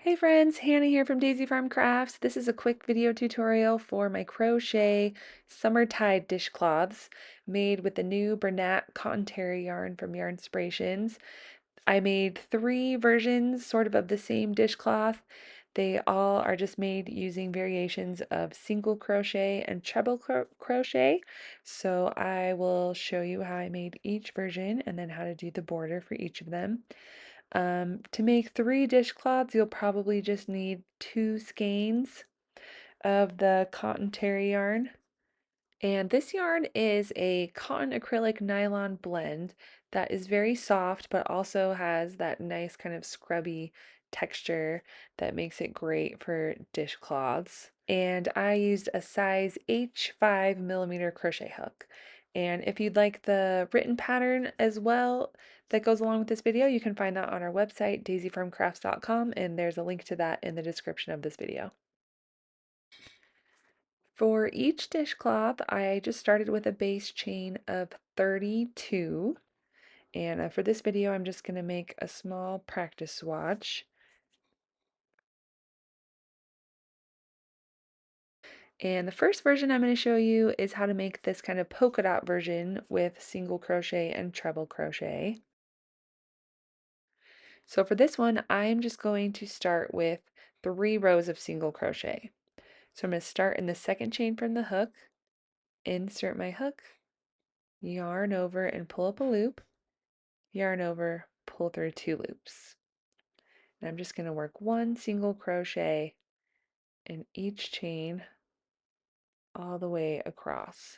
Hey friends, Hannah here from Daisy Farm Crafts. This is a quick video tutorial for my crochet summer tide dishcloths made with the new Bernat cotton terry yarn from Yarn Inspirations. I made three versions sort of the same dishcloth. They all are just made using variations of single crochet and treble crochet. So I will show you how I made each version and then how to do the border for each of them. To make three dishcloths, you'll probably just need two skeins of the cotton terry yarn. And this yarn is a cotton acrylic nylon blend that is very soft, but also has that nice kind of scrubby texture that makes it great for dishcloths. And I used a size H5 mm crochet hook. And if you'd like the written pattern as well that goes along with this video, you can find that on our website, daisyfarmcrafts.com, and there's a link to that in the description of this video. For each dishcloth, I just started with a base chain of 32. And for this video, I'm just going to make a small practice swatch. And the first version I'm going to show you is how to make this kind of polka dot version with single crochet and treble crochet. So for this one, I'm just going to start with 3 rows of single crochet. So I'm going to start in the second chain from the hook, insert my hook, yarn over and pull up a loop, yarn over, pull through 2 loops. And I'm just going to work 1 single crochet in each chain all the way across.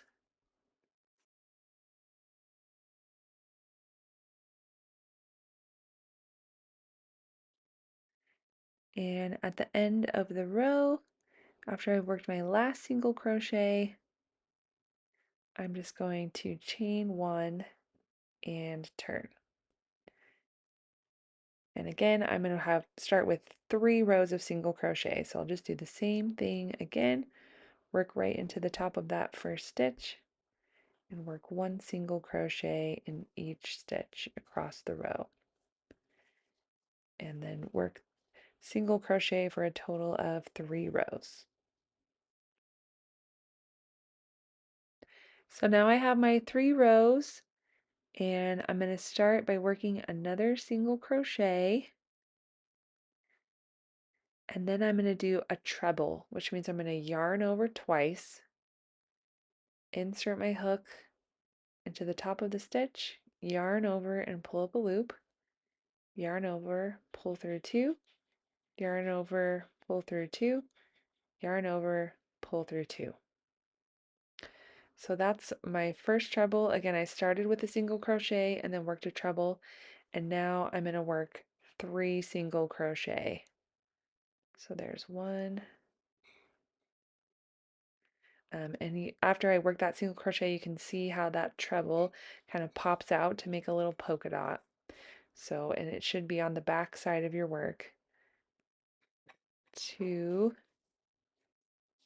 And at the end of the row, after I've worked my last single crochet, I'm just going to chain 1 and turn. And again, I'm going to start with 3 rows of single crochet. So I'll just do the same thing again, work right into the top of that first stitch, and work 1 single crochet in each stitch across the row. And then work single crochet for a total of 3 rows. So now I have my 3 rows, and I'm going to start by working another single crochet, and then I'm going to do a treble, which means I'm going to yarn over twice, insert my hook into the top of the stitch, yarn over and pull up a loop, yarn over, pull through 2, yarn over, pull through 2, yarn over, pull through 2. So that's my first treble. Again, I started with a single crochet and then worked a treble, and now I'm going to work 3 single crochet. So there's 1. After I work that single crochet, you can see how that treble kind of pops out to make a little polka dot. So, and it should be on the back side of your work. 2,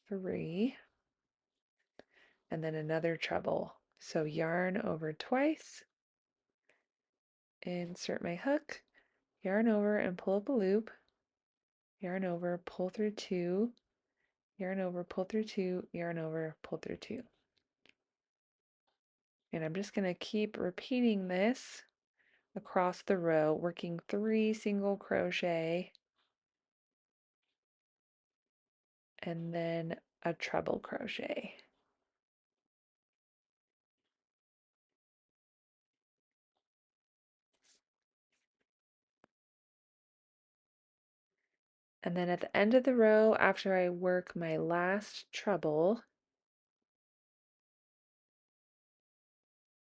3, and then another treble. So yarn over twice, insert my hook, yarn over and pull up a loop, yarn over, pull through 2, yarn over, pull through 2, yarn over, pull through 2. And I'm just going to keep repeating this across the row, working 3 single crochet and then a treble crochet. And then at the end of the row, after I work my last treble,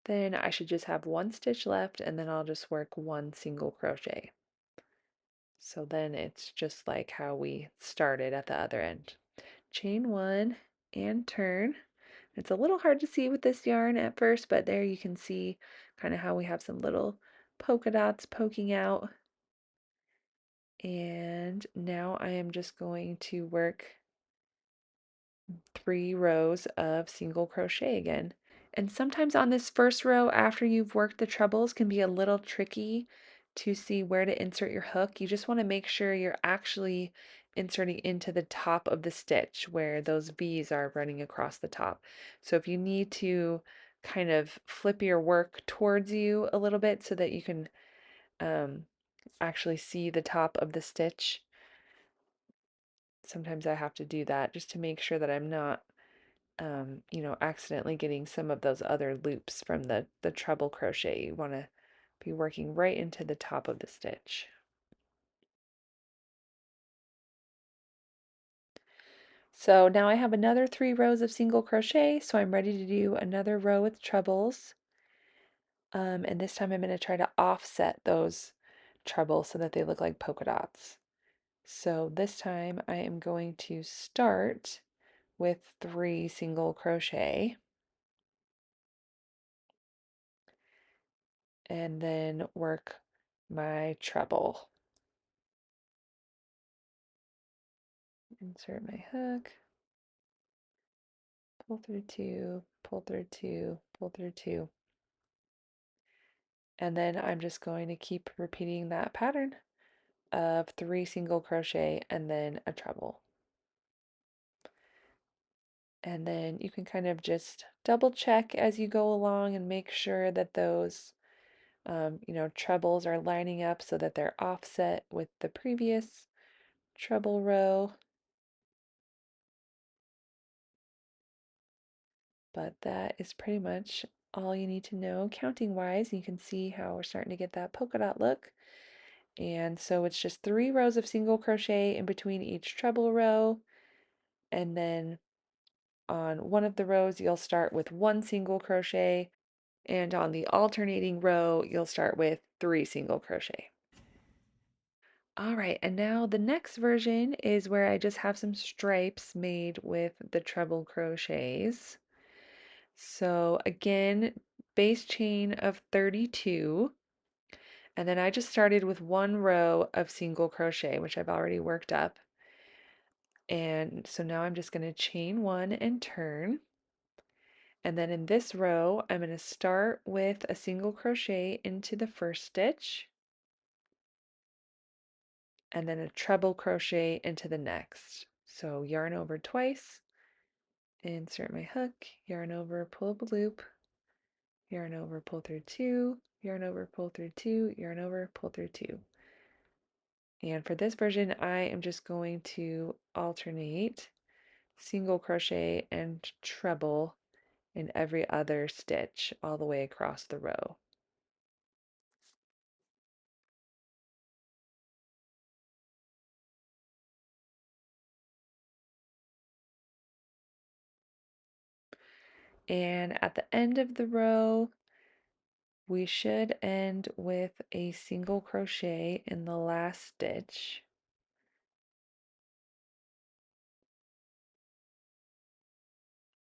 then I should just have 1 stitch left, and then I'll just work 1 single crochet. So then it's just like how we started at the other end. Chain 1 and turn. It's a little hard to see with this yarn at first, but there you can see kind of how we have some little polka dots poking out. And now I am just going to work 3 rows of single crochet again. And sometimes on this first row after you've worked the trebles can be a little tricky to see where to insert your hook, you just want to make sure you're actually inserting into the top of the stitch where those V's are running across the top. So if you need to kind of flip your work towards you a little bit so that you can um, actually see the top of the stitch, sometimes I have to do that just to make sure that I'm not accidentally getting some of those other loops from the treble crochet. You want to be working right into the top of the stitch. So now I have another 3 rows of single crochet, so I'm ready to do another row with trebles. And this time I'm going to try to offset those trebles so that they look like polka dots. So this time I am going to start with 3 single crochet and then work my treble. Insert my hook, pull through 2, pull through 2, pull through 2. And then I'm just going to keep repeating that pattern of 3 single crochet and then a treble. And then you can kind of just double check as you go along and make sure that those trebles are lining up so that they're offset with the previous treble row. But that is pretty much all you need to know counting wise. You can see how we're starting to get that polka dot look. And so it's just 3 rows of single crochet in between each treble row. And then on one of the rows, you'll start with 1 single crochet. And on the alternating row, you'll start with 3 single crochet. All right, and now the next version is where I just have some stripes made with the treble crochets. So again, base chain of 32, and then I just started with 1 row of single crochet, which I've already worked up. And so now I'm just going to chain 1 and turn. And then in this row, I'm going to start with a single crochet into the first stitch, and then a treble crochet into the next. So yarn over twice, insert my hook, yarn over, pull up a loop, yarn over, pull through 2, yarn over, pull through 2, yarn over, pull through 2. And for this version, I am just going to alternate single crochet and treble in every other stitch all the way across the row. And at the end of the row, we should end with a single crochet in the last stitch.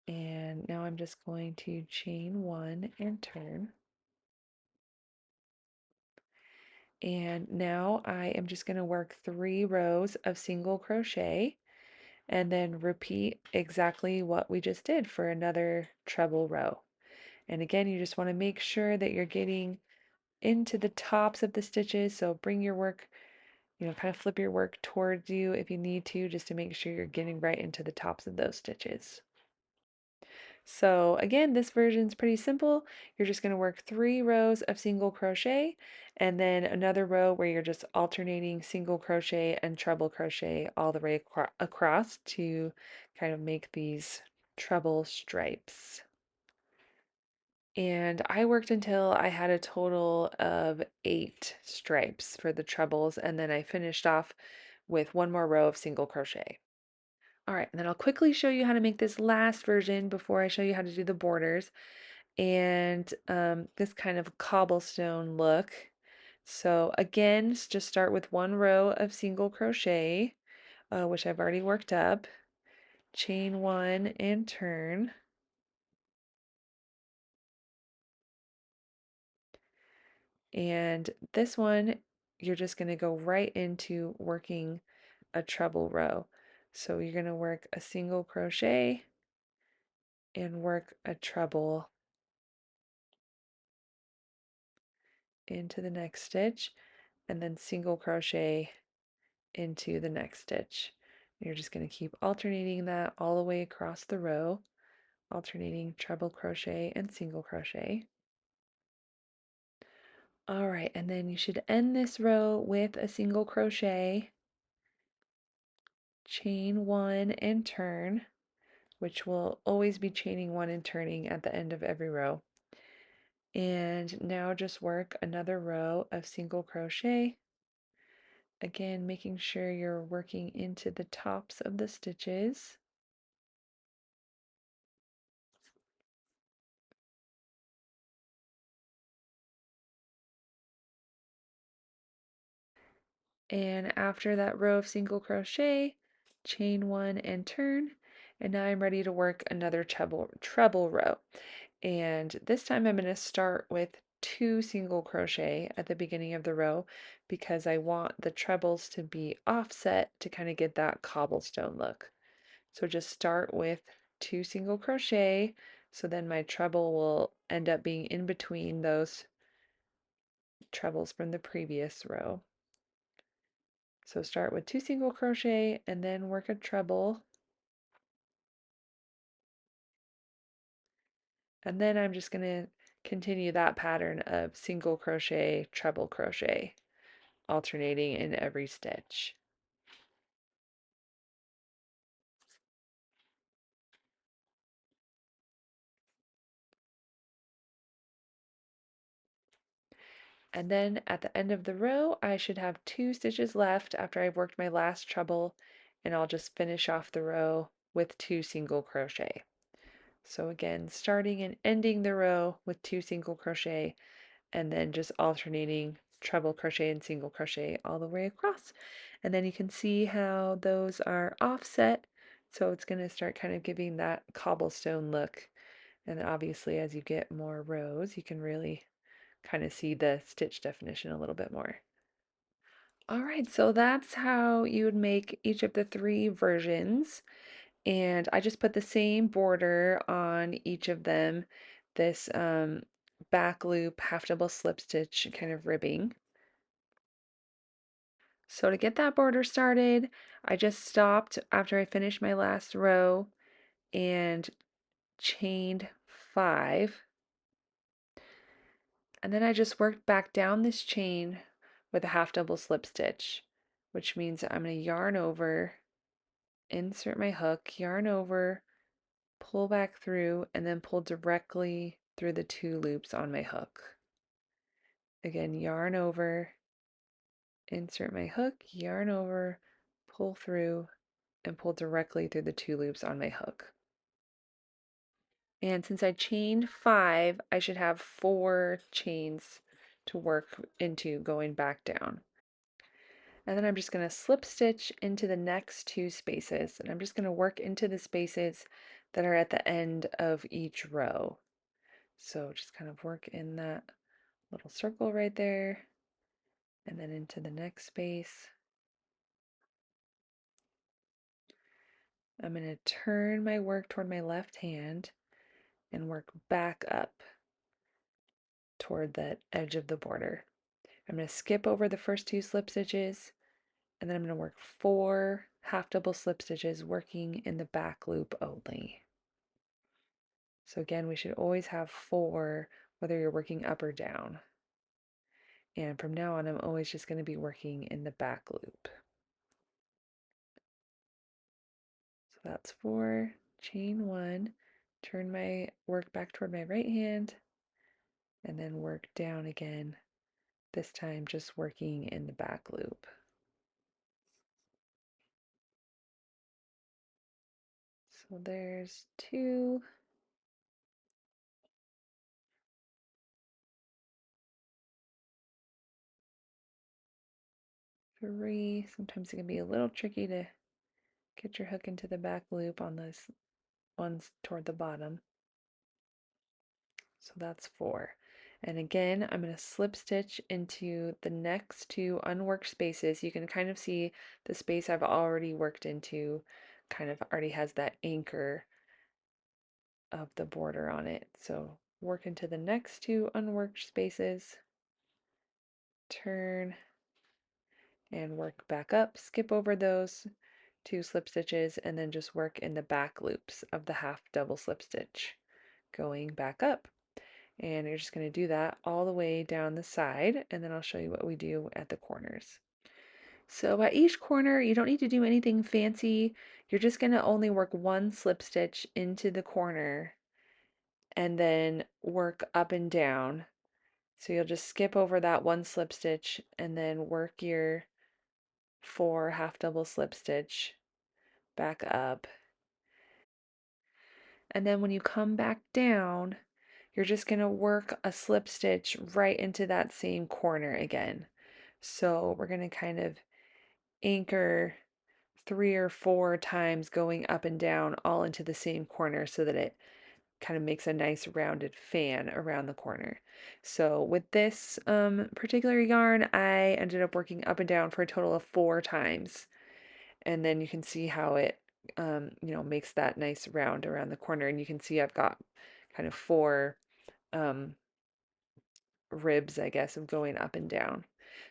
And now I'm just going to chain 1 and turn. And now I am just going to work 3 rows of single crochet and then repeat exactly what we just did for another treble row. And again, you just want to make sure that you're getting into the tops of the stitches. So bring your work, kind of flip your work towards you if you need to, just to make sure you're getting right into the tops of those stitches. So again, this version is pretty simple. You're just going to work 3 rows of single crochet and then another row where you're just alternating single crochet and treble crochet all the way across to kind of make these treble stripes. And I worked until I had a total of 8 stripes for the trebles, and then I finished off with 1 more row of single crochet. All right, and then I'll quickly show you how to make this last version before I show you how to do the borders and this kind of cobblestone look. So again, just start with 1 row of single crochet, which I've already worked up, chain 1 and turn. And this one, you're just going to go right into working a treble row. So you're going to work a single crochet and work a treble into the next stitch. and then single crochet into the next stitch. You're just going to keep alternating that all the way across the row, alternating treble crochet and single crochet. All right, and then you should end this row with a single crochet, chain one and turn, which will always be chaining one and turning at the end of every row. And now just work another row of single crochet. Again, making sure you're working into the tops of the stitches. And after that row of single crochet, chain one and turn. And now I'm ready to work another treble row. And this time I'm going to start with 2 single crochet at the beginning of the row because I want the trebles to be offset to kind of get that cobblestone look. So just start with 2 single crochet, so then my treble will end up being in between those trebles from the previous row. So start with 2 single crochet and then work a treble. And then I'm just going to continue that pattern of single crochet, treble crochet, alternating in every stitch. And then at the end of the row, I should have 2 stitches left after I've worked my last treble, and I'll just finish off the row with 2 single crochet. So again, starting and ending the row with 2 single crochet, and then just alternating treble crochet and single crochet all the way across. And then you can see how those are offset, so it's going to start kind of giving that cobblestone look. And obviously as you get more rows, you can really kind of see the stitch definition a little bit more. All right, so that's how you would make each of the 3 versions. And I just put the same border on each of them, this back loop half double slip stitch kind of ribbing. So to get that border started, I just stopped after I finished my last row and chained 5. And then I just worked back down this chain with a half double slip stitch, which means I'm going to yarn over, insert my hook, yarn over, pull back through, and then pull directly through the 2 loops on my hook. Again, yarn over, insert my hook, yarn over, pull through, and pull directly through the 2 loops on my hook. And since I chained 5, I should have 4 chains to work into going back down. And then I'm just going to slip stitch into the next 2 spaces, and I'm just going to work into the spaces that are at the end of each row. So just kind of work in that little circle right there, and then into the next space. I'm going to turn my work toward my left hand and work back up toward that edge of the border. I'm going to skip over the first 2 slip stitches, and then I'm going to work 4 half double slip stitches working in the back loop only. So again, we should always have 4 whether you're working up or down. And from now on, I'm always just going to be working in the back loop. So that's 4, chain 1, turn my work back toward my right hand, and then work down again, this time just working in the back loop. So there's 2, 3. Sometimes it can be a little tricky to get your hook into the back loop on those ones toward the bottom. So that's 4. And again, I'm going to slip stitch into the next 2 unworked spaces. You can kind of see the space I've already worked into kind of already has that anchor of the border on it. So work into the next 2 unworked spaces, turn, and work back up, skip over those 2 slip stitches, and then just work in the back loops of the half double slip stitch going back up. And you're just going to do that all the way down the side, and then I'll show you what we do at the corners. So at each corner, you don't need to do anything fancy. You're just going to only work 1 slip stitch into the corner and then work up and down. So you'll just skip over that 1 slip stitch and then work your 4 half double slip stitch back up. And then when you come back down, you're just going to work a slip stitch right into that same corner again. So we're going to kind of anchor 3 or 4 times going up and down all into the same corner so that it kind of makes a nice rounded fan around the corner. So with this particular yarn, I ended up working up and down for a total of 4 times. And then you can see how it, makes that nice round around the corner. And you can see I've got kind of 4 um, ribs, I guess, of going up and down.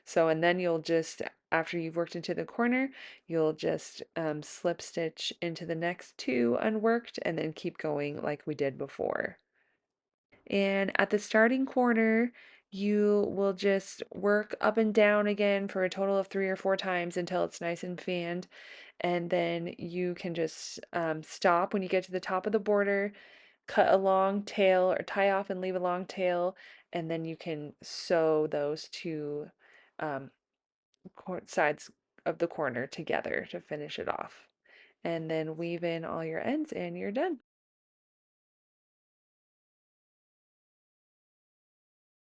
So, and then you'll just, after you've worked into the corner, you'll just slip stitch into the next 2 unworked and then keep going like we did before. And at the starting corner, you will just work up and down again for a total of 3 or 4 times until it's nice and fanned. And then you can just stop when you get to the top of the border, cut a long tail or tie off and leave a long tail, and then you can sew those 2 um, sides of the corner together to finish it off. And then weave in all your ends and you're done.